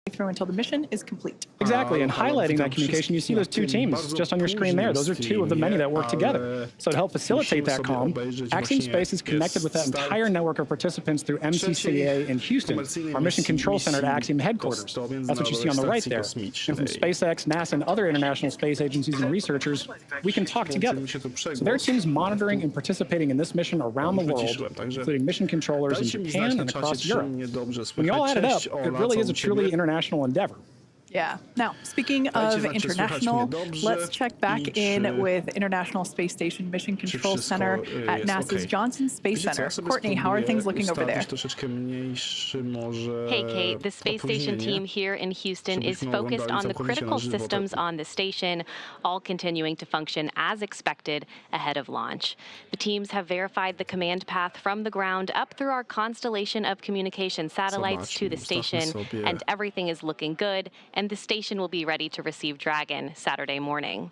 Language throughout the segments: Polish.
through until the mission is complete. Exactly, and highlighting that communication, you see those two teams just on your screen there. Those are two of the many that work together. So to help facilitate that comm, Axiom Space is connected with that entire network of participants through MCCA in Houston, our mission control center at Axiom headquarters. That's what you see on the right there. And from SpaceX, NASA, and other international space agencies and researchers, we can talk together. So there are teams monitoring and participating in this mission around the world, including mission controllers in Japan and across Europe. When you all add it up, it really is a truly international endeavor. Yeah. Now, speaking of international, let's check back in with International Space Station Mission Control Center at NASA's Johnson Space Center. Courtney, how are things looking over there? Hey, Kate. The space station team here in Houston is focused on the critical systems on the station, all continuing to function as expected ahead of launch. The teams have verified the command path from the ground up through our constellation of communication satellites to the station, and everything is looking good. And the station will be ready to receive Dragon Saturday morning.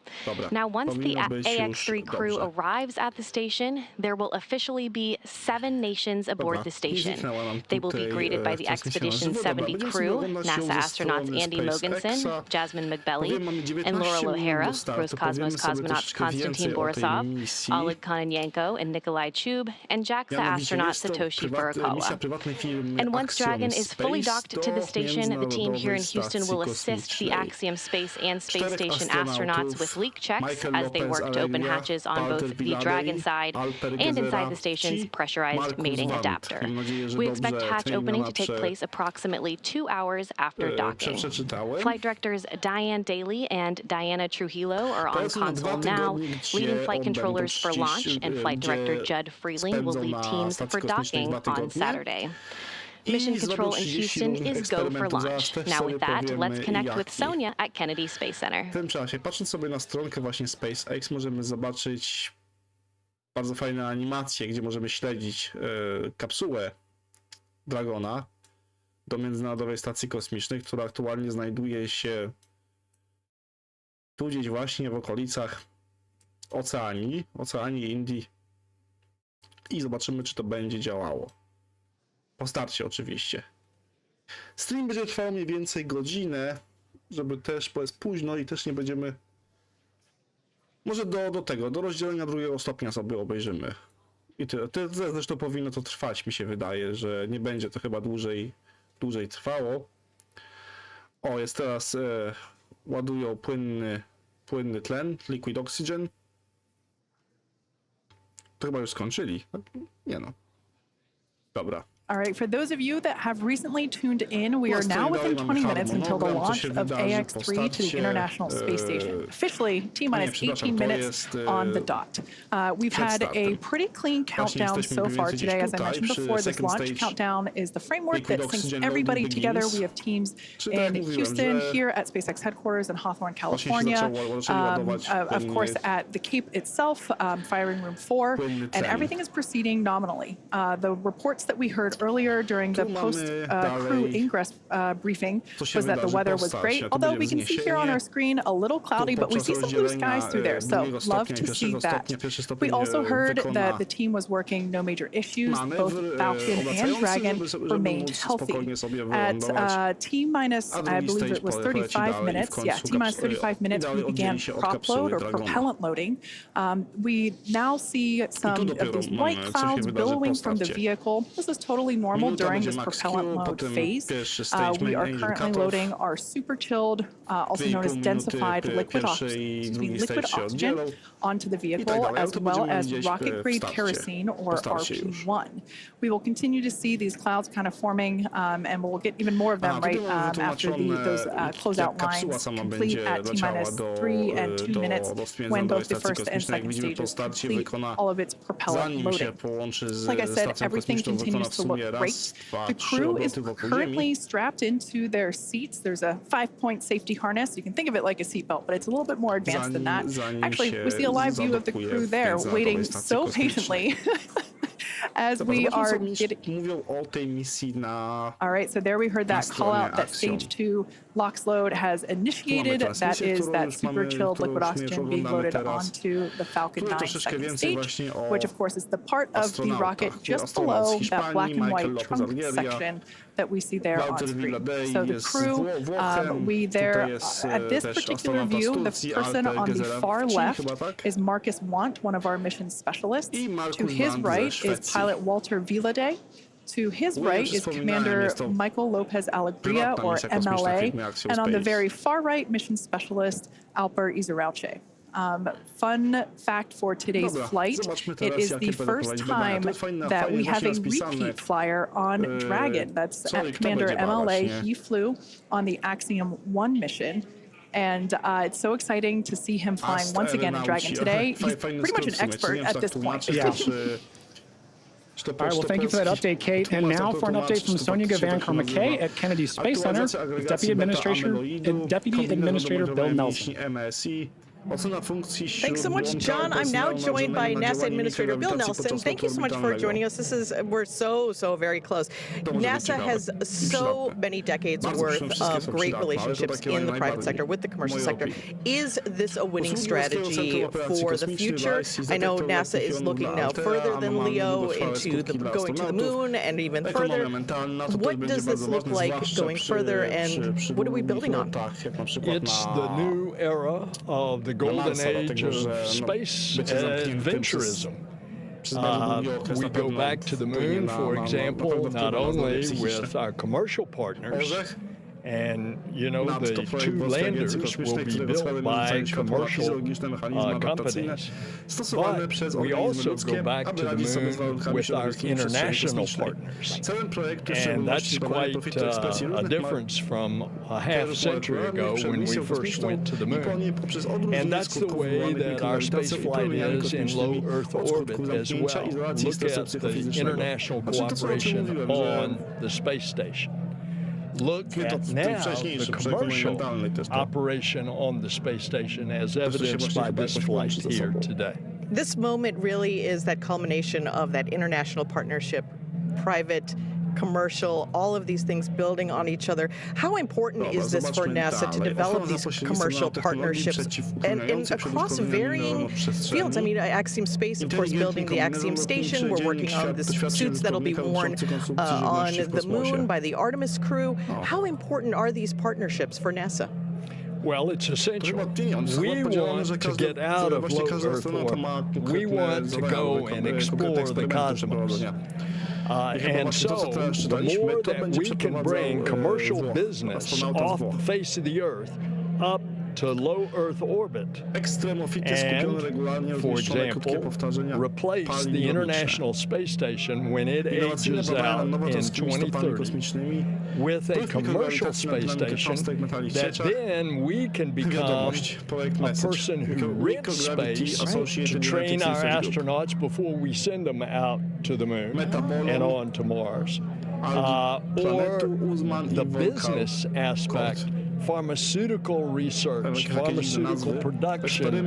Now, once the AX-3 crew arrives at the station, there will officially be 7 nations aboard the station. They will be greeted by the Expedition 70 crew, NASA astronauts Andy Mogensen, Jasmine McBelly, and Laurel O'Hara, Roscosmos cosmonauts Konstantin Borisov, Oleg Kononenko and Nikolai Chub, and JAXA astronaut Satoshi Furukawa. And once Dragon is fully docked to the station, the team here in Houston will assist the Axiom Space and Space Station astronauts with leak checks as they work to open hatches on both the Dragon side and inside the station's pressurized mating adapter. We expect hatch opening to take place approximately 2 hours after docking. Flight directors Diane Daly and Diana Trujillo are on console now, leading flight controllers for launch, and flight director Judd Freeling will lead teams for docking on Saturday. Mission control in Houston is go for launch. Now with that, let's connect with Sonia at Kennedy Space Center. W tym czasie, patrząc sobie na stronkę właśnie SpaceX, możemy zobaczyć bardzo fajne animacje, gdzie możemy śledzić kapsułę Dragona do Międzynarodowej Stacji Kosmicznej, która aktualnie znajduje się tu gdzieś właśnie w okolicach Oceanii Indii, i zobaczymy, czy to będzie działało. Po starcie oczywiście. Stream będzie trwał mniej więcej godzinę, żeby też, bo jest późno i też nie będziemy... Może do rozdzielenia drugiego stopnia sobie obejrzymy. I tyle. Zresztą powinno to trwać, mi się wydaje, że nie będzie to chyba dłużej trwało. O, jest teraz... ładują płynny tlen, liquid oxygen. To chyba już skończyli. Nie no. Dobra. All right, for those of you that have recently tuned in, we are now within 20 minutes until the launch of AX-3 to the International Space Station. Officially, T-minus 18 minutes on the dot. We've had a pretty clean countdown so far today. As I mentioned before, this launch countdown is the framework that syncs everybody together. We have teams in Houston, here at SpaceX headquarters in Hawthorne, California, of course at the Cape itself, firing room 4, and everything is proceeding nominally. The reports that we heard earlier during the post-crew ingress briefing was that the weather was great, although we can see here on our screen a little cloudy, but we see some blue skies through there, so love to see that. We also heard that the team was working no major issues. Both Falcon and Dragon remained healthy. At T-minus, I believe it was 35 minutes, yeah, T-minus 35 minutes, we began prop load or propellant loading. We now see some of these white clouds billowing from the vehicle. This is totally normal during this propellant load phase. We are currently loading our super chilled, also known as densified liquid oxygen onto the vehicle, as well as rocket grade kerosene or RP1. We will continue to see these clouds kind of forming, and we'll get even more of them right after those closeout lines complete at T-minus 3 and 2 minutes when both the first and second stages complete all of its propellant loading. Like I said, everything continues to look great. The crew is currently strapped into their seats. There's a 5-point safety harness. You can think of it like a seatbelt, but it's a little bit more advanced than that. Actually, we see a live view of the crew there waiting so patiently as we are getting... All right, so there we heard that call out that stage 2 LOX load has initiated. That is that super chilled liquid oxygen being loaded onto the Falcon 9 second stage, which of course is the part of the rocket just below that black and white trunk section that we see there on screen. So the crew, at this particular view, the person on the far left is Marcus Want, one of our mission specialists. To his right is pilot Walter Vilade. To his right is Commander Michael Lopez Alegria, or MLA, and on the very far right, mission specialist Alper Izarauche. Fun fact for today's flight, it is the first time that we have a repeat flyer on Dragon. That's Commander MLA. He flew on the Axiom 1 mission. And it's so exciting to see him flying once again in Dragon today. He's pretty much an expert at this point. Yeah. All right, well, thank you for that update, Kate. And now for an update from Sonia Gavankar-McKay at Kennedy Space Center with Deputy Administrator Bill Nelson. Thanks so much, John. I'm now joined by NASA Administrator Bill Nelson. Thank you so much for joining us. We're so very close. NASA has so many decades worth of great relationships in the private sector with the commercial sector. Is this a winning strategy for the future? I know NASA is looking now further than LEO into going to the moon and even further. What does this look like going further, and what are we building on? It's the new era of the golden age of space adventurism. We go back to the moon, for example, not only with our commercial partners, and you know, the 2 landers will be built by commercial companies, but we also go back to the moon with our international partners. And that's quite a difference from a half-century ago when we first went to the moon. And that's the way that our space flight is in low Earth orbit as well. Look at the international cooperation on the space station. Look at now the commercial operation on the space station as evidenced by this flight here today. This moment really is that culmination of that international partnership, private, commercial, all of these things building on each other. How important is this for NASA to develop these commercial partnerships and across varying fields? I mean, Axiom Space, of course, building the Axiom Station. We're working on the suits that'll be worn on the moon by the Artemis crew. How important are these partnerships for NASA? Well, it's essential. We want to get out of low Earth orbit. We want to go and explore the cosmos. And so, the more that we can bring commercial business off the face of the Earth up to low Earth orbit, and, for example, replace the International Space Station when it ages out in 2030 with a commercial space station, that then we can become a person who rents space to train our astronauts before we send them out to the moon and on to Mars, or the business aspect, pharmaceutical research, pharmaceutical production,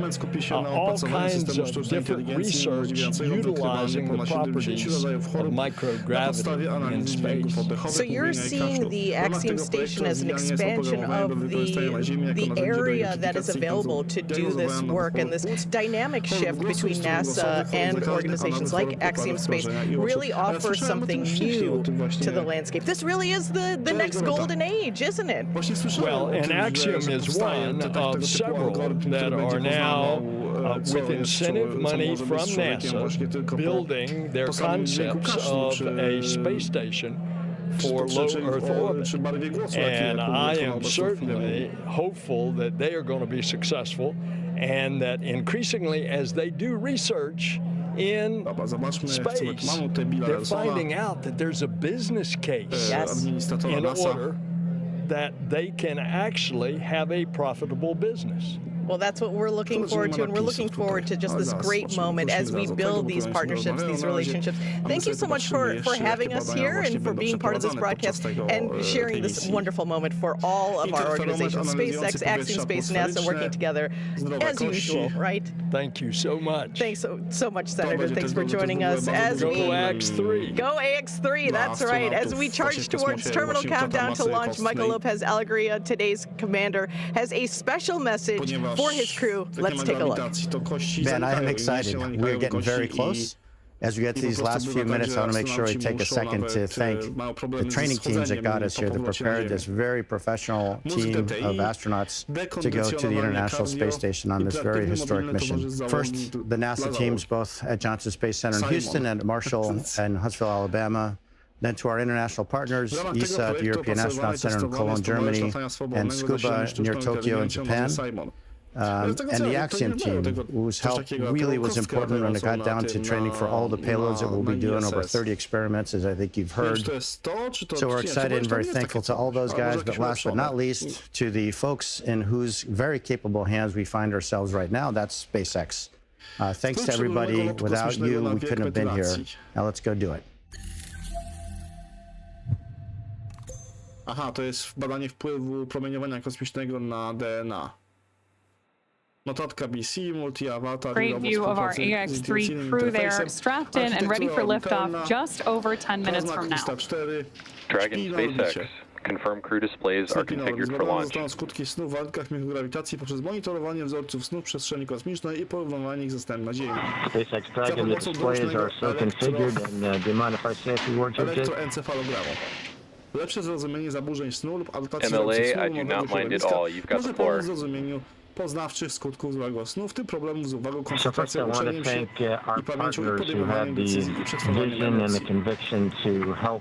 all kinds of different research utilizing the properties of microgravity in space. So you're seeing the Axiom Station as an expansion of the area that is available to do this work, and this dynamic shift between NASA and organizations like Axiom Space really offers something new to the landscape. This really is the next golden age, isn't it? Well, and Axiom is one of several that are now, with incentive money from NASA, building their concepts of a space station for low Earth orbit. And I am certainly hopeful that they are going to be successful, and that increasingly, as they do research in space, they're finding out that there's a business case in order that they can actually have a profitable business. Well, that's what we're looking forward to, and we're looking forward to just this great moment as we build these partnerships, these relationships. Thank you so much for having us here and for being part of this broadcast and sharing this wonderful moment for all of our organizations, SpaceX, Axiom Space, NASA, working together as usual, right? Thank you so much. Thanks so much, Senator. Thanks for joining us. As we go AX-3. Go AX-3, that's right. As we charge towards terminal countdown to launch, Michael Lopez Alegria, today's commander, has a special message for his crew. Let's take a look. Ben, I am excited. We're getting very close. As we get to these last few minutes, I want to make sure we take a second to thank the training teams that got us here, that prepared this very professional team of astronauts to go to the International Space Station on this very historic mission. First, the NASA teams, both at Johnson Space Center in Houston and at Marshall and Huntsville, Alabama. Then to our international partners, ESA at the European Astronaut Center in Cologne, Germany, and Scuba near Tokyo in Japan. And the Axiom team, whose help really was important when it got down to training for all the payloads that we'll be doing, over 30 experiments, as I think you've heard. So we're excited and very thankful to all those guys, but last but not least, to the folks in whose very capable hands we find ourselves right now, that's SpaceX. Thanks to everybody. Without you, we couldn't have been here. Now let's go do it. Aha, to jest badanie wpływu promieniowania kosmicznego na DNA. Notatka BC, multi-avatar. Great view of our AX-3 crew there, strapped in and ready for liftoff just over 10 minutes from now. Dragon SpaceX. Confirm crew displays are configured for launch. Skutki snu w warunkach mikrograwitacji poprzez monitorowanie wzorców snu w przestrzeni kosmicznej i porównywanie ich ze stanem na Ziemi. SpaceX Dragon displays are so configured, and do you mind if I say a few words here, Jake? Elektroencefalogramą. Lepsze zrozumienie zaburzeń snu lub adaptacji MLA, snu I do not mind at all. You've got the floor. może pomóc w zrozumieniu poznawczych skutków złego snu, w tym problemów z uwagą, koncentracją, uczeniem się i pamięcią i podejmowaniem decyzji i przetwarzaniem emocji.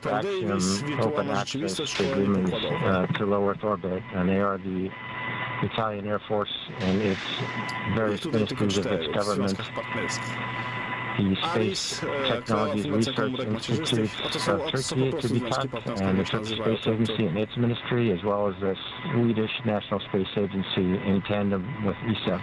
Davis, wirtualna rzeczywistość, szkolenie pokładowe. Italian Air Force and its various ministries of its government, the Space Technologies Research Institutes of Turkey, to be cut, and the Turkish Space Agency and its ministry, as well as the Swedish National Space Agency in tandem with ESA.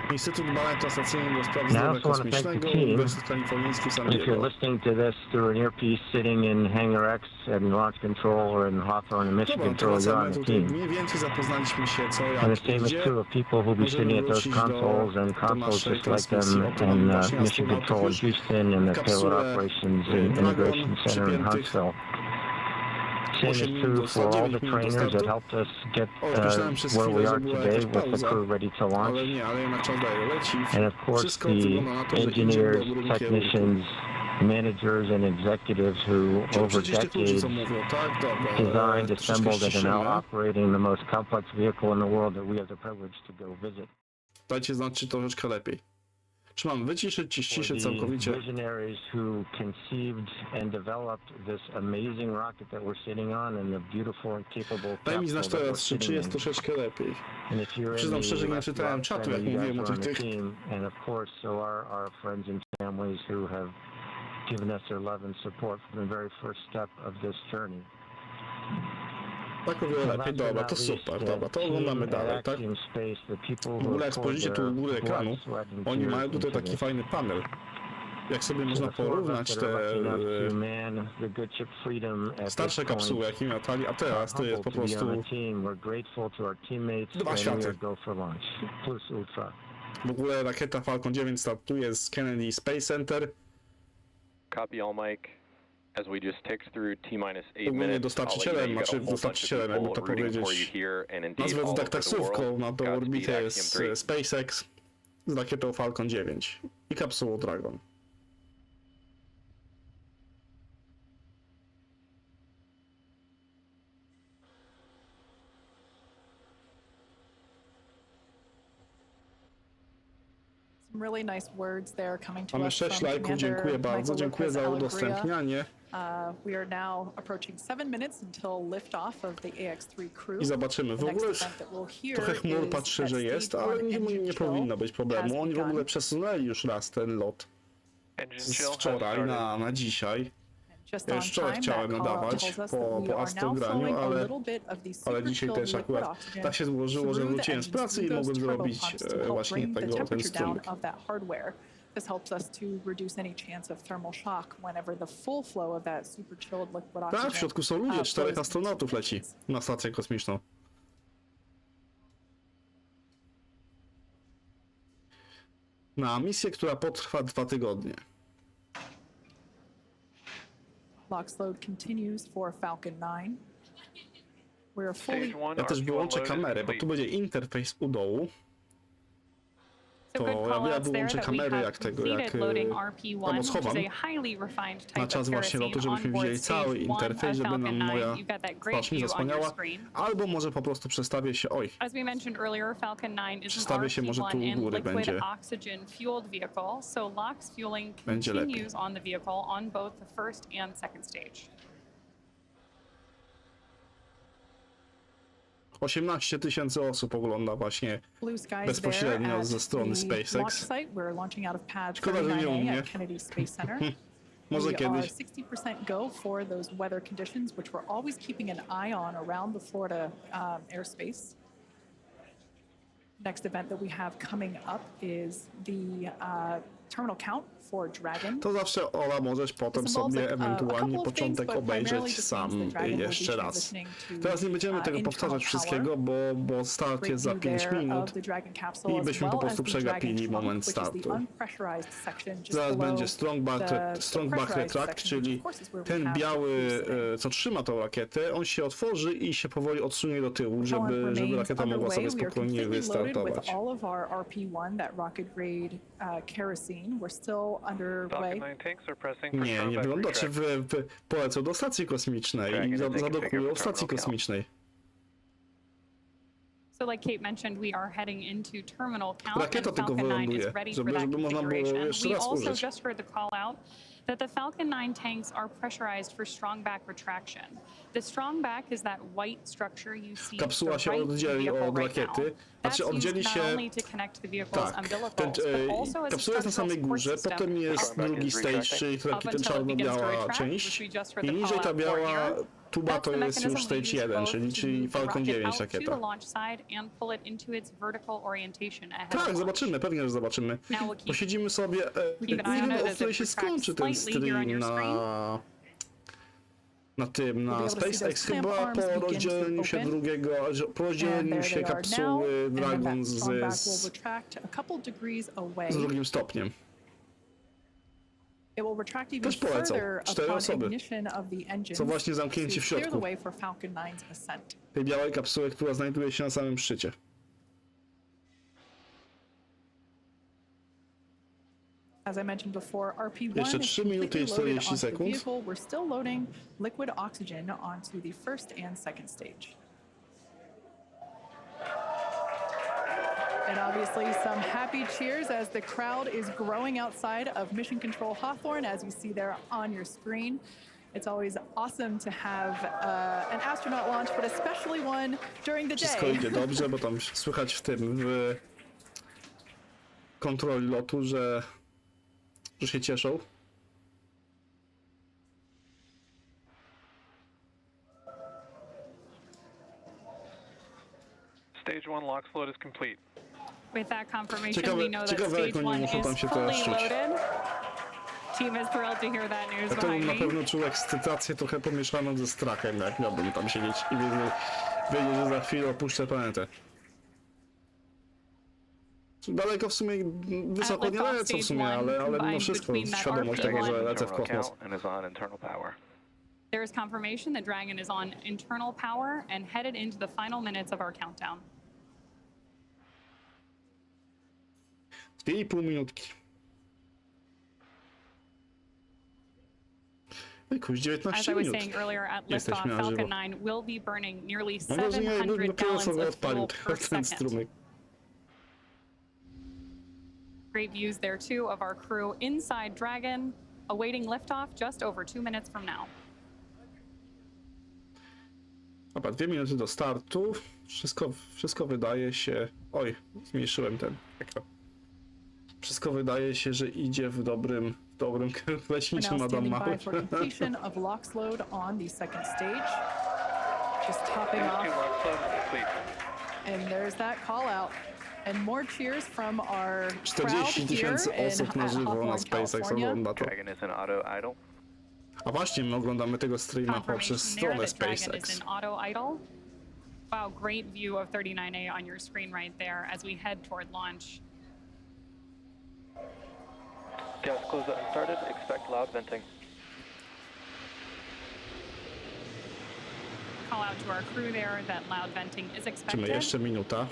Now I also want to thank the team. If you're listening to this through an earpiece sitting in Hangar X and Launch Control or in Hawthorne and Mission Control, you're on the team. And the same is true of people who'll be sitting at those consoles and consoles just like them in Mission Control in Houston and the Payload Operations and Integration Center in Huntsville. Same is true for all the trainers that helped us get where we are today with the crew ready to launch. And of course the engineers, technicians, managers and executives who over decades designed, assembled, and are now operating the most complex vehicle in the world that we have the privilege to go visit. Dajcie znać, czy troszeczkę lepiej. Czy mam wyciszyć, czy ściszę całkowicie? Visionaries who conceived and developed this amazing rocket that we're sitting on and the beautiful and capable. Daj mi znać teraz, czy jest troszeczkę lepiej. Przyznam szczerze, nie czytałem czatu, jak mówiłem o tych. And of course, so are our friends and families who have given us their love and support from the very first step of this journey. Tak o wiele lepiej, dobra, to super, dobra, to oglądamy dalej, tak? W ogóle jak spojrzycie tu u góry ekranu, oni mają tutaj taki fajny panel. Jak sobie można porównać te starsze kapsuły, jakimi latali, a teraz to jest po prostu dwa światy. W ogóle rakieta Falcon 9 startuje z Kennedy Space Center. Copy all, Mike. As we just ticked through T-minus 8 Ogólnie minutes, dostarczycielem, znaczy dostarczycielem, jakby to powiedzieć, nazwę to tak taksówką na tą orbitę jest SpaceX z rakietą Falcon 9 i kapsułą Dragon. Really nice words there coming to Mamy us 6 from lajków, dziękuję bardzo, dziękuję za udostępnianie. We are now approaching 7 minutes until liftoff of the AX-3 crew. I zobaczymy. W ogóle trochę chmur patrzę, że jest, ale nie powinno być problemu. Oni w ogóle przesunęli już raz ten lot z wczoraj na dzisiaj. Ja już wczoraj chciałem nadawać po Astro graniu, ale dzisiaj też akurat tak się złożyło, że wróciłem z pracy i mogłem zrobić właśnie ten strumień. This helps us to reduce any chance of thermal shock whenever the full flow of that super chilled liquid oxygen. Tak, w środku są ludzie, 4 astronautów leci na stację kosmiczną. Na misję, która potrwa 2 tygodnie. Launch load continues for Falcon 9. We're fully... Ja też wyłączę kamerę, bo tu będzie interfejs u dołu. to ja wyłączę kamery jak tego, jak albo schowam na czas właśnie lotu, żebyśmy widzieli cały interfejs, żeby nam moja twarz nie zasłaniała, albo może po prostu przestawię się, przestawię się może tu u góry, będzie lepiej. 18 tysięcy osób ogląda właśnie bezpośrednio ze strony SpaceX. Szkoda, że nie u mnie. Może kiedyś. 60% go for those weather conditions, which we're always keeping an eye on around the Florida airspace. Next event that we have coming up is the terminal count for Dragon. To zawsze, Ola, możesz potem sobie ewentualnie początek obejrzeć sam jeszcze raz. Teraz nie będziemy tego powtarzać wszystkiego, bo start jest za 5 minut i byśmy po prostu przegapili moment startu. Zaraz będzie strong back retract, czyli ten biały, co trzyma tą rakietę, on się otworzy i się powoli odsunie do tyłu, żeby rakieta mogła sobie spokojnie wystartować. Nie wygląda, czy polecą do stacji kosmicznej i zadokują w stacji kosmicznej. Rakieta tylko wyląduje, żeby można było jeszcze raz użyć. That the Falcon 9 tanks are pressurized for strong back retraction. The strong back is that white structure you see. Kapsuła się oddzieli od rakiety, znaczy oddzieli się. Tak, kapsuła jest na samej górze, potem jest drugi stage, czyli ta czarno-biała część i niżej ta biała tuba to jest już stage 1, czyli Falcon 9 rakieta. Tak, zobaczymy, pewnie, że zobaczymy. Posiedzimy sobie, nie wiem, o której się skończy ten stream na SpaceX, chyba po rozdzieleniu się po rozdzieleniu się kapsuły Dragon z drugim stopniem. Też polecą 4 osoby, co właśnie zamknięci w środku tej białej kapsuły, która znajduje się na samym szczycie. Jeszcze 3 minuty i 40 sekund. We're still loading liquid oxygen onto the first and second stage. And obviously some happy cheers as the crowd is growing outside of Mission Control Hawthorne, as you see there on your screen. It's always awesome to have an astronaut launch, but especially one during the day. Wszystko idzie dobrze, bo tam słychać w kontroli lotu, że się cieszą. Stage 1 LOX float is complete. With that confirmation, we know that stage 1 is fully loaded. Team is thrilled to hear that news behind me. Na pewno czuł ekscytację trochę pomieszaną ze strachem, jak miałbym tam siedzieć i wiedzieć, że za chwilę opuszczę planetę. Daleko w sumie, wysoko nie lecę w sumie, ale mimo wszystko świadomość tego, że lecę w kosmos. There is confirmation that Dragon is on internal power and headed into the final minutes of our countdown. 2,5 minutki. Jakoś 19 minut. Jesteśmy na żywo. Mam wrażenie, że dopiero sobie odpalił ten strumyk. Great views there too of our crew inside Dragon, awaiting liftoff just over 2 minutes from now. Dobra, 2 minuty do startu. Wszystko wydaje się... Oj, zmniejszyłem ten ekran. Wszystko wydaje się, że idzie w dobrym kierunku. Leśniczy Madame Mały. And there's that call out. And more cheers from our 40 tysięcy osób na żywo na SpaceX ogląda to. A właśnie, my oglądamy tego streama poprzez stronę SpaceX. Wow, great view of 39A on your screen right there as we head toward launch. Gas close unstarted, expect loud venting. Call out to our crew there that loud venting is expected. Jeszcze minuta.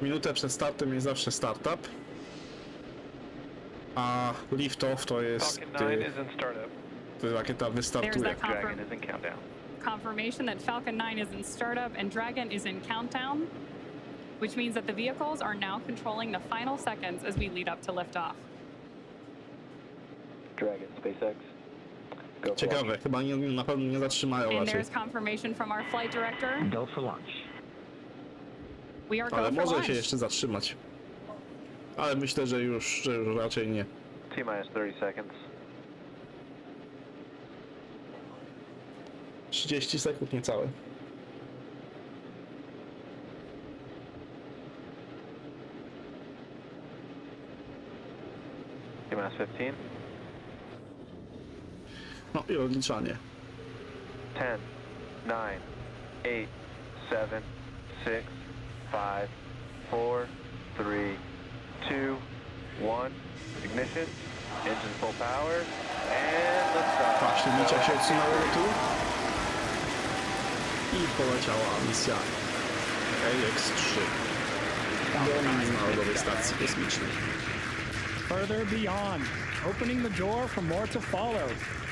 Minutę przed startem jest zawsze startup. A lift-off to jest... rakieta wystartuje. Confirmation that Falcon 9 is in startup and Dragon is in countdown, which means that the vehicles are now controlling the final seconds as we lead up to liftoff. Dragon, SpaceX. Go for Ciekawe, launch. chyba na pewno nie zatrzymają And raczej. there's confirmation from our flight director. Go for launch. We are Ale go for może launch. się jeszcze zatrzymać. Ale myślę, że już raczej nie. T-minus 30 seconds. 30 sekund niecałe. T-minus 15. No i odliczanie. 10, 9, 8, 7, 6, 5, 4, 3, 2, 1. Ignition. Engine full power. And liftoff. Tak, średnica się odsunęło do tyłu. I poleciała misja AX-3 do Międzynarodowej Stacji Kosmicznej. Further beyond, opening the door for more to follow.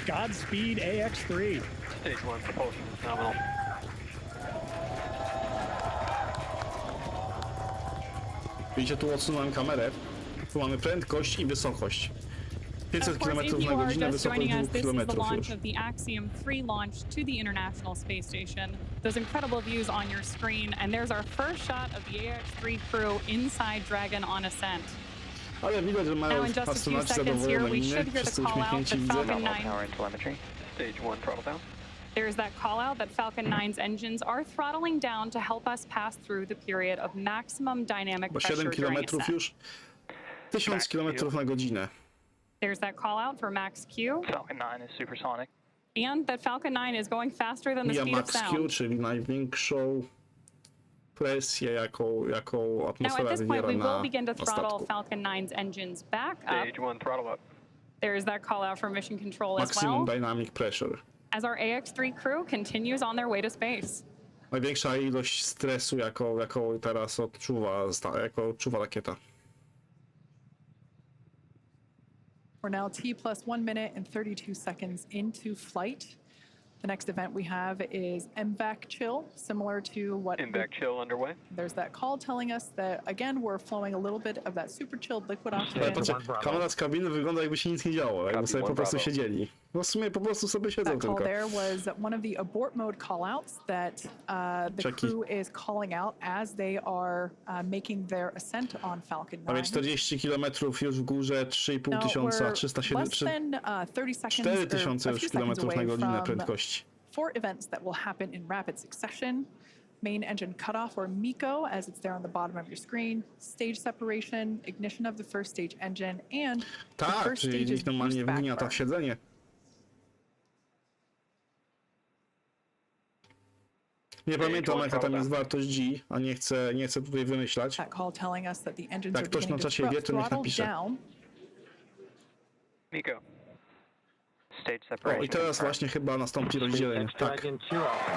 Godspeed, AX-3. Stage 1 propulsion is nominal. Widzicie, tu odsunąłem kamerę. Tu mamy prędkość i wysokość. 500 Of course, km if you na are godzinę, just wysokość joining us, 2 this is the km launch już. of the Axiom 3 launch to the International Space Station. Those incredible views on your screen, and there's our first shot of the AX-3 crew inside Dragon on ascent. Ale widać, że Now mają in just a few astronauci seconds here, zadowolone we miny, should hear wszyscy the call out uśmiechnięci that widzę. Falcon 9. Power and telemetry. Stage 1 throttle down. There's that call out that Falcon 9's engines are throttling down to help us pass through the period of maximum dynamic Bo pressure 7 during km ascent. już. 1000 km na godzinę. There's that call out for Max Q, Falcon 9 is supersonic. and that Falcon 9 is going faster than the Mija speed of Max Q, sound. czyli największą presję, jaką Now atmosfera at this point, wywiera we na will begin to throttle statku. Falcon 9's engines back up. Stage 1 throttle up. There's that call out for mission control as Maximum well, dynamic pressure. as our AX-3 crew continues on their way to space. Największa ilość stresu, jaką teraz jaką odczuwa rakieta. We're now T+1 minute and 32 seconds into flight. The next event we have is MVAC chill, similar to what... MVAC chill underway. There's that call telling us that, again, we're flowing a little bit of that super chilled liquid Ale oxygen. patrzcie, kamera z kabiny wygląda, jakby się nic nie działo, jakby sobie po prostu siedzieli. No w sumie po prostu sobie siedzą That call tylko. there was one of the abort mode callouts that the Czeki. crew is calling out as they are making their ascent on Falcon 9. Mamy 40 km już w górze, 3,5 Now, tysiąca, we're 307, less than 30 seconds, 4000 or a już few kilometrów seconds na away godzinę from prędkości. 4 events that will happen in rapid succession. Main engine cutoff, or MECO, as it's there on the bottom of your screen, stage separation, ignition of the first stage engine, and the Tak, first czyli stage's gdzieś normalnie boost back wygniata burn. siedzenie. Nie pamiętam, jaka tam jest wartość G, a nie chcę tutaj wymyślać. That call telling us that the engines Jak are ktoś na beginning to czacie wie, to niech throttle napisze. down. MECO. Stage O, separation. i teraz właśnie chyba nastąpi rozdzielenie. Tak. Dragon 2 open.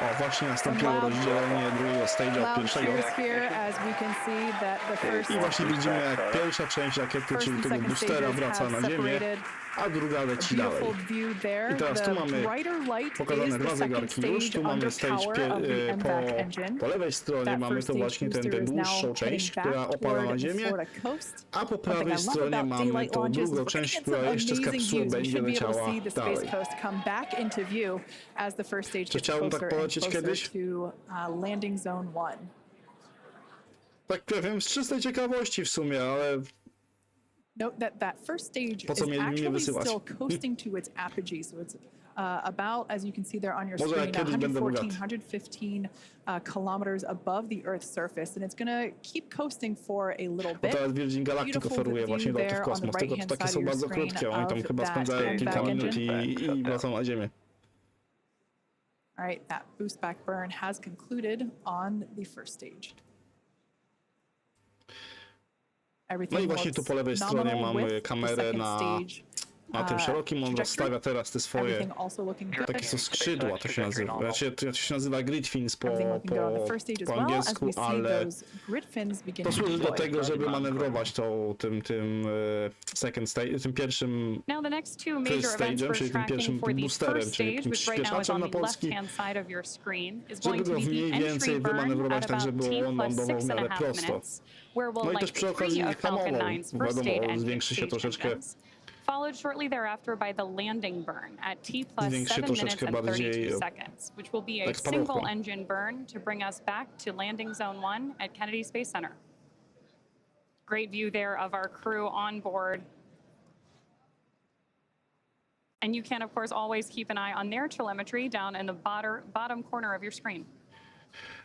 O, właśnie nastąpiło rozdzielenie drugiego stage'a od Loud pierwszego. cheers here as we can see that the first I właśnie widzimy, jak pierwsza część rakiety, first czyli and tego second boostera, stages wraca have na ziemię, separated. a druga leci dalej. Beautiful view there. I teraz tu The mamy brighter light pokazane is dwa the second zegarki już. stage Tu mamy under stage power of the MVAC engine. po lewej stronie That mamy first to stage właśnie tę booster is dłuższą now część, heading która back opada na toward the ziemię, Florida coast. a po One thing I prawej love stronie about mamy daylight tą launches is drugą we're część, getting która some jeszcze z amazing kapsuły views. We będzie should be able to leciała see the Space dalej. Coast come back into view as the first stage Czy gets chciałbym tak closer and polecieć closer kiedyś? to landing zone 1. Tak powiem, z czystej ciekawości w sumie, ale Note that first stage Po co is mieli mnie actually wysyłać? still coasting to its apogee, so it's about, as you can see there on your Może jak screen, kiedyś będę 114, bogaty. 115 kilometers above the Earth's surface, and it's going to keep coasting for a little bo bit. teraz Virgin Galactic Beautiful oferuje view właśnie loty w there on the kosmos, tylko to right-hand takie side są of your bardzo screen krótkie, oni tam of chyba that spędzają kilka MVAC minut engine. i wracą na ziemię. All right, that boost back burn has concluded on the first stage. No i właśnie tu po lewej stronie mamy kamerę na Na tym szerokim on rozstawia teraz te swoje takie są skrzydła, to się nazywa. Znaczy, to się nazywa grid fins po angielsku, ale to służy do tego, żeby manewrować tym second stage, tym pierwszym first stage'em, czyli tym pierwszym boosterem, czyli tym przyspieszaczem na polski, żeby go mniej więcej wymanewrować tak, żeby on lądował w miarę prosto. No i też przy okazji nie hamował, wiadomo, zwiększy się troszeczkę followed shortly thereafter by the landing burn at T plus 7 minutes and 32 seconds, which will be a single engine burn to bring us back to landing zone 1 at Kennedy Space Center. Great view there of our crew on board. And you can, of course, always keep an eye on their telemetry down in the bottom corner of your screen.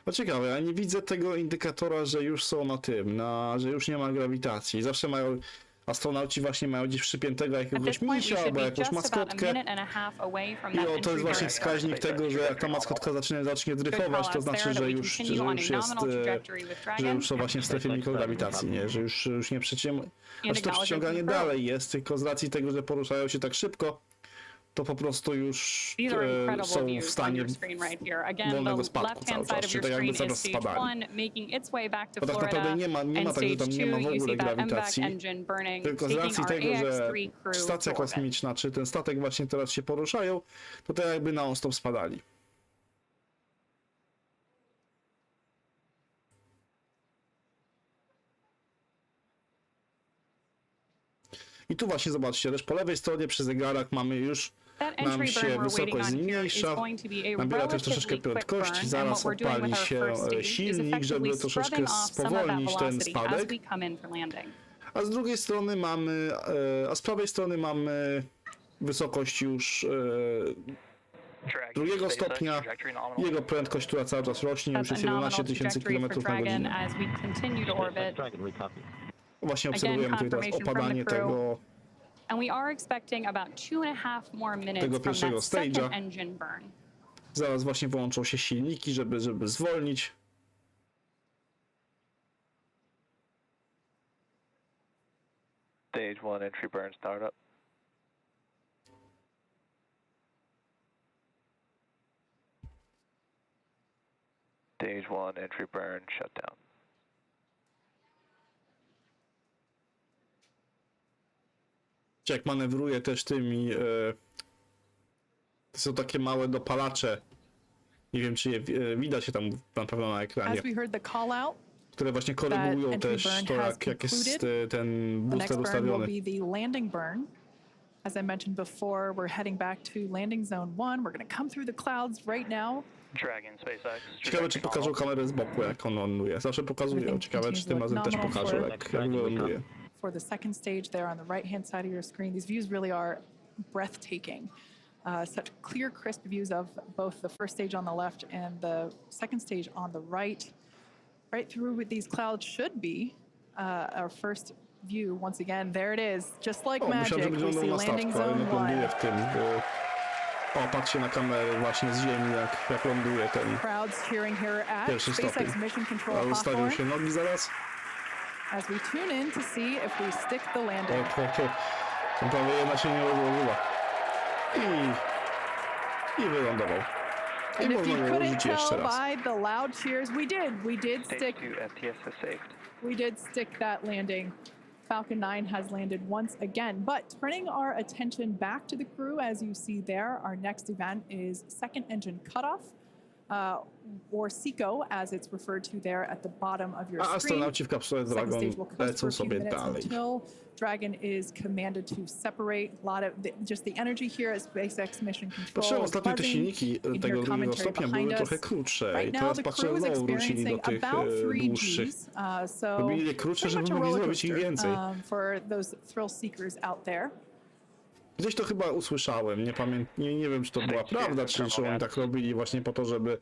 No ciekawe, ja nie widzę tego indykatora, że już są na tym, że już nie ma grawitacji. Zawsze mają astronauci właśnie mają gdzieś przypiętego jakiegoś misia albo jakąś maskotkę. I to jest właśnie wskaźnik tego, że jak ta maskotka zacznie dryfować, to znaczy, że już są właśnie w strefie mikrograwitacji, nie? Że już nie przyciągnie. Znaczy to przyciąganie dalej jest, tylko z racji tego, że poruszają się tak szybko, to po prostu już są w stanie wolnego spadku cały czas, czyli tak jakby cały czas spadali. Bo tak naprawdę nie ma tak, że tam nie ma w ogóle grawitacji, tylko z racji tego, że stacja kosmiczna, czy ten statek właśnie teraz się poruszają, to tak jakby non-stop spadali. I tu właśnie zobaczcie, też po lewej stronie przy zegarach mamy już, nam się wysokość zmniejsza, nabiera też troszeczkę prędkości, zaraz odpali się silnik, żeby troszeczkę spowolnić ten spadek. A z drugiej strony mamy, a z prawej strony mamy wysokość już drugiego stopnia, jego prędkość, która cały czas rośnie, już jest 11 000 km/h. Właśnie obserwujemy tutaj teraz opadanie tego pierwszego stage'a. Zaraz właśnie włączą się silniki, żeby zwolnić. Stage 1 entry burn startup. Stage 1 entry burn shutdown. Jak manewruje też tymi, to są takie małe dopalacze, nie wiem czy je widać się tam na pewno na ekranie, które właśnie korygują też to jak jest ten booster ustawiony. As I mentioned before, we're heading back to landing zone 1. We're going to come through the clouds right now. Ciekawe, czy pokażą kamerę z boku, jak on ląduje. Zawsze pokazują. Ciekawe, czy tym razem też pokażą, jak ląduje. For the second stage there on the right-hand side of your screen, these views really are breathtaking. Such clear, crisp views of both the first stage on the left and the second stage on the right. Right through with these clouds should be our first view. Once again, there it is, just like magic. We see landing zone 1. W tym, o, patrzcie na kamerę właśnie z ziemi, jak ląduje ten pierwszy stopień. A ustawił się nogi zaraz. As we tune in to see if we stick the landing. To prawie jedna się nie rozłożyła. I wylądował. I można go użyć jeszcze raz. By the loud cheers, we did stick that landing. Falcon 9 has landed once again, but turning our attention back to the crew, as you see there, our next event is second engine cutoff. Or SECO, as it's referred to there at the bottom of your screen. Astronauci w kapsule Dragon lecą sobie dalej. Dragon is commanded to separate a lot of just the energy here at SpaceX mission control. Patrzyłem ostatnio te silniki tego drugiego stopnia były trochę krótsze i teraz patrzę, znowu wrócili do tych dłuższych. Robili je krótsze, żeby mogli zrobić ich więcej. For those thrill seekers out there. Gdzieś to chyba usłyszałem, nie wiem czy to była prawda, czy oni tak robili właśnie po to, żeby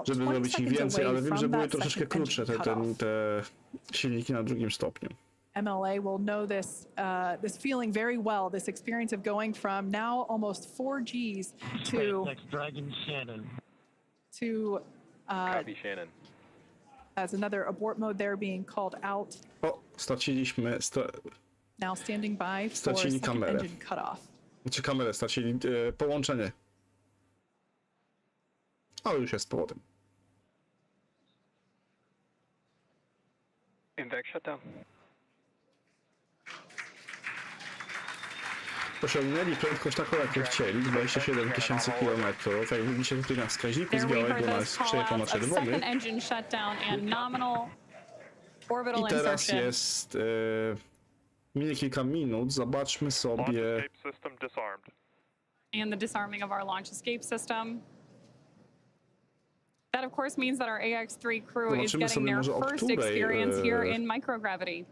zrobić ich więcej, ale wiem, że były troszeczkę krótsze te silniki na drugim stopniu. MLA will know this feeling very well, this experience of going from now almost 4 Gs to Copy Shannon. As another abort mode there being called out. O, straciliśmy Now standing by for Stracili second kamerę. engine cutoff. Znaczy kamerę stracili, połączenie. Ale już jest z powrotem. Invac shutdown. Osiągnęli prędkość taką, jaką chcieli, 27 000 km. Jak widzicie tutaj na wskaźniku z białego nas przejechał na czerwony. I teraz jest minie kilka minut. Zobaczmy sobie. And the disarming of our launch escape system. That of course means that our AX-3 crew is getting their first experience here in microgravity.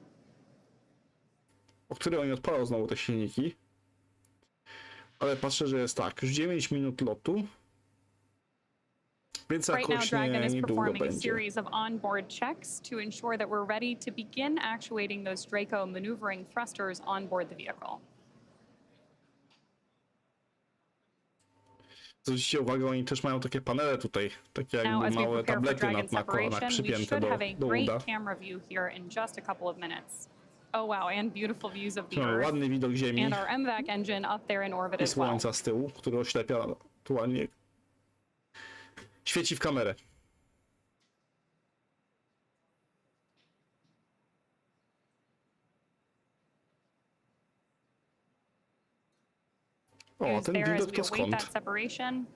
O której oni odpalą znowu te silniki. Ale patrzę, że jest tak, już 9 minut lotu. Więc Right now, jakoś Dragon is niedługo performing a będzie. series of onboard checks to ensure that we're ready to begin actuating those Draco maneuvering thrusters on board the vehicle. Zwróćcie uwagę, oni też mają takie panele tutaj, takie Now, jakby as we małe prepare for tablety Dragon na kolanach separation, we przypięte should have a do great uda. camera view here in just a couple of minutes. Oh wow, and beautiful views of the Mamy Earth. ładny widok Ziemi And our MVAC engine up there in orbit i as well. Słońca z tyłu, który oślepia aktualnie. Świeci w kamerę. O, ten There as widok we to await skąd? that separation.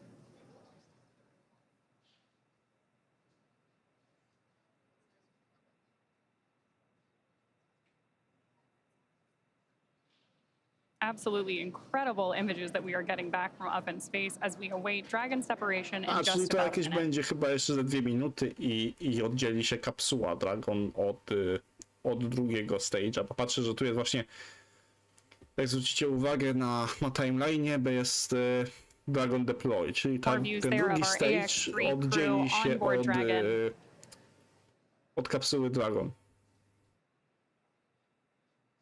Absolutely incredible images that we are getting back from up in space as we await Dragon separation in A, czyli just to about a jakieś minute. będzie chyba jeszcze ze 2 minuty i oddzieli się kapsuła Dragon od drugiego stage'a. Popatrzę, że tu jest właśnie, jak zwrócicie uwagę na timeline'ie, bo jest Dragon Deploy, czyli ten drugi stage oddzieli się od kapsuły Dragon.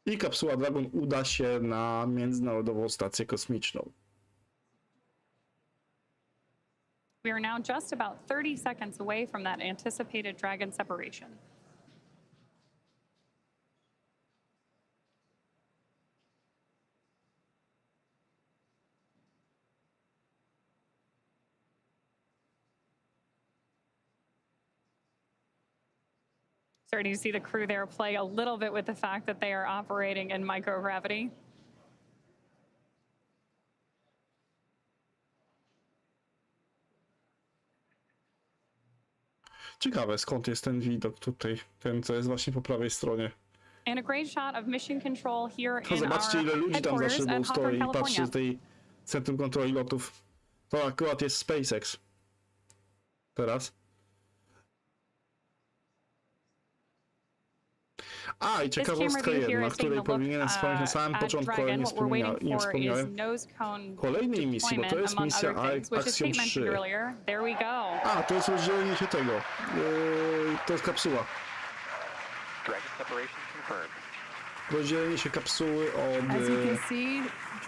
I kapsuła Dragon uda się na Międzynarodową Stację Kosmiczną. We are now just about 30 seconds away from that anticipated Dragon separation. Starting to see the crew there play a little bit with the fact that they are operating in microgravity. Ciekawe, skąd jest ten widok tutaj, ten co jest właśnie po prawej stronie. And a great shot of mission control here To in zobaczcie, ile our ludzi tam za headquarters szybą at stoi Hawthorne, i patrzy California. z tej Centrum Kontroli Lotów. To akurat jest SpaceX. Teraz. A, i ciekawostka jedna, której powinienem wspomnieć na samym początku, ale nie wspomniałem. Kolejnej misji, bo to jest misja Axiom 3. A, to jest rozdzielenie się tego. To jest kapsuła. Dragon separation confirmed. Rozdzielenie się kapsuły od... As you can see,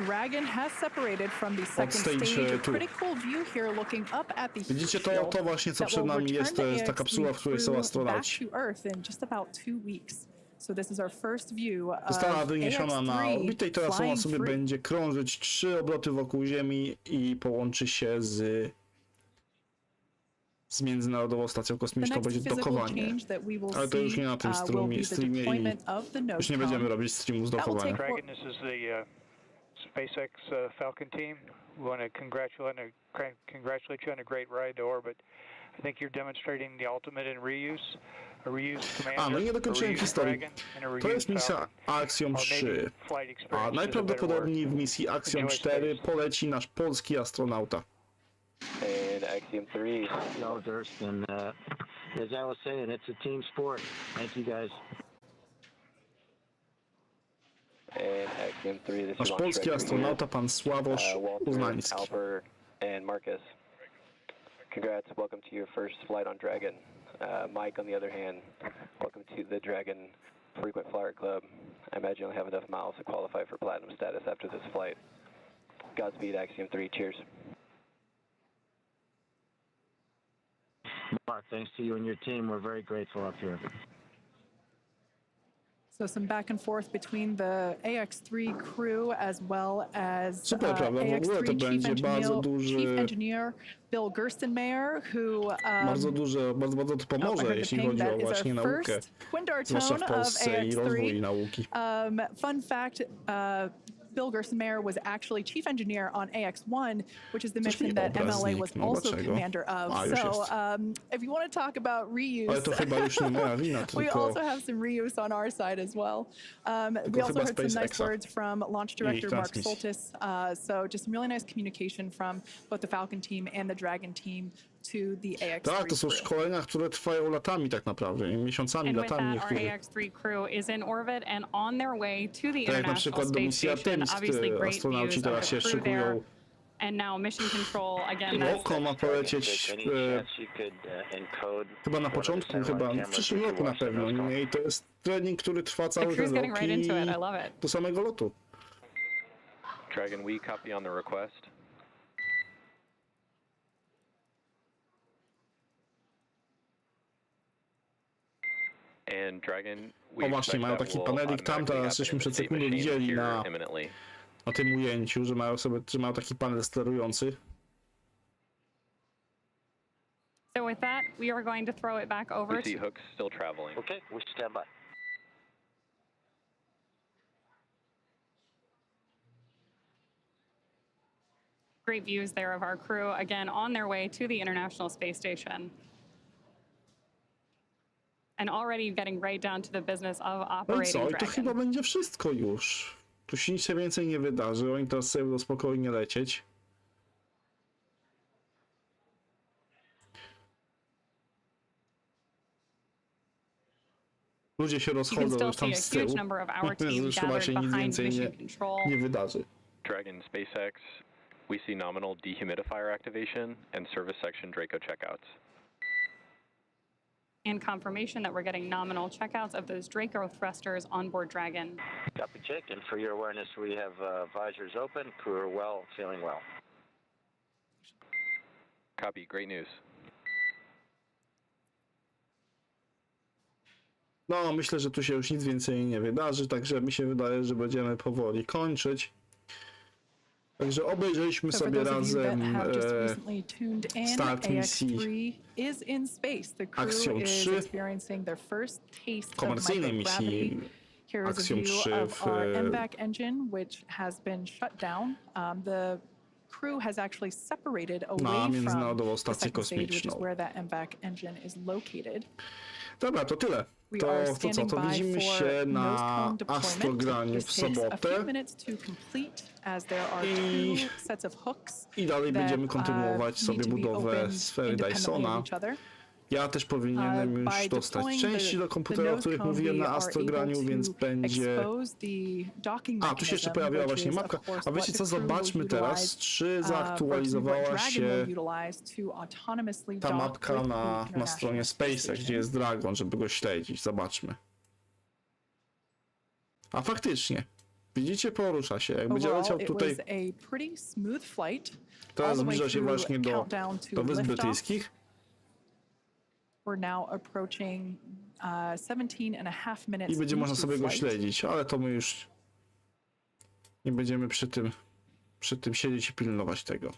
Dragon has separated from the second stage. A pretty cool view here looking up at the Widzicie, to właśnie co przed nami jest, to jest ta kapsuła, w której są astronauci. Została wyniesiona na orbitę i teraz ona sobie będzie krążyć 3 obroty wokół Ziemi i połączy się z Międzynarodową Stacją Kosmiczną, będzie dokowanie. Ale to już nie na tym streamie i już nie będziemy robić streamu z dokowania. Dragon, this is the SpaceX Falcon team. We want to congratulate you on a great ride to orbit. I think you're demonstrating the ultimate in reuse. A reused commander, no i nie dokończyłem historii. To jest misja Axiom 3. A najprawdopodobniej w misji Axiom 4 poleci nasz polski astronauta. And Axiom 3. No, Durst, and as I was saying, it's a team sport. Thank you guys. And Axiom 3, this Nasz is polski astronauta, pan Sławosz Walter, Poznański. Alper, and Marcus. Congrats, welcome to your first flight on Dragon. Mike, on the other hand, welcome to the Dragon Frequent Flyer Club. I imagine you'll have enough miles to qualify for platinum status after this flight. Godspeed, Axiom 3. Cheers. Mark, thanks to you and your team, we're very grateful up here. So some back and forth between the AX-3 crew as well as Super, prawda? W ogóle to będzie bardzo Chief Engineer Bill Gerstenmayer, who bardzo to pomoże, jeśli chodzi o właśnie naukę, zwłaszcza w Polsce i rozwój nauki. Fun fact, Bill Gerstenmayer was actually chief engineer on AX-1, which is the mission that MLA was also commander of. So if you want to talk about reuse, we also have some reuse on our side as well. We also heard some nice words from launch director Mark Soltis. So just some really nice communication from both the Falcon team and the Dragon team to the AX-3 Tak, to są szkolenia, które trwają latami tak naprawdę, miesiącami, latami niektórych. Our AX-3 crew is in orbit and on their way to the International Space Station. Obviously great views of the crew there. And now mission control again. Oko ma polecieć chyba na początku, w przyszłym roku na pewno. I to jest trening, który trwa cały ten rok i do samego lotu. Dragon, we copy on the request. O właśnie, mają taki panelik tam, teraz żeśmy przed sekundą widzieli na tym ujęciu, że mają taki panel sterujący. So with that, we are going to throw it back over. We see hooks still traveling. Okay, we stand by. Great views there of our crew, again, on their way to the International Space Station. And already getting right down to the business of operating No i co? I to Dragon. chyba będzie wszystko już. Tu się nic więcej nie wydarzy, oni teraz sobie będą spokojnie lecieć. Ludzie się rozchodzą już tam z tyłu. Już chyba się nic więcej nie wydarzy. Dragon SpaceX, we see nominal dehumidifier activation and service section Draco checkouts. And confirmation that we're getting nominal checkouts of those Draco thrusters on board Dragon. Copy, check. And for your awareness, we have visors open, crew are well, feeling well. Copy, great news. No, myślę, że tu się już nic więcej nie wydarzy, także mi się wydaje, że będziemy powoli kończyć. Także obejrzeliśmy sobie razem start misji Axiom 3, komercyjnej misji Axiom 3 w na Międzynarodową Stację Kosmiczną. Dobra, to tyle. To co, to widzimy się na Astro graniu w sobotę i dalej będziemy kontynuować sobie budowę sfery Dysona. Ja też powinienem już dostać części do komputera, o których mówiłem na Astrograniu, więc będzie... A, tu się jeszcze pojawiła właśnie mapka. A wiecie co, zobaczmy teraz, czy zaktualizowała się ta mapka na stronie SpaceX, gdzie jest Dragon, żeby go śledzić. Zobaczmy. A faktycznie. Widzicie, porusza się. Jak będzie leciał tutaj... Teraz zbliża się właśnie do Wysp Brytyjskich. I będzie można sobie go śledzić, ale to my już nie będziemy przy tym siedzieć i pilnować tego.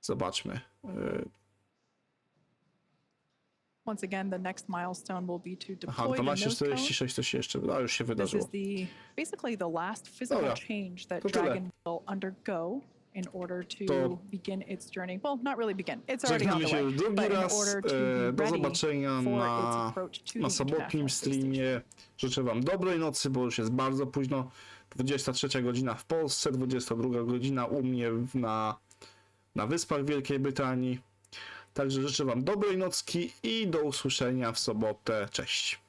Zobaczmy. Once again, the next milestone will be to deploy Aha, the nose cone. 1246 to się jeszcze już się wydarzyło. This is basically the last physical change that Dragon will undergo in order to begin its journey. Well, not really begin. It's already on the way. Drugi raz. Do zobaczenia na sobotnim streamie. Życzę wam dobrej nocy, bo już jest bardzo późno. 23 godzina w Polsce, 22 godzina u mnie na Wyspach Wielkiej Brytanii. Także życzę wam dobrej nocki i do usłyszenia w sobotę. Cześć.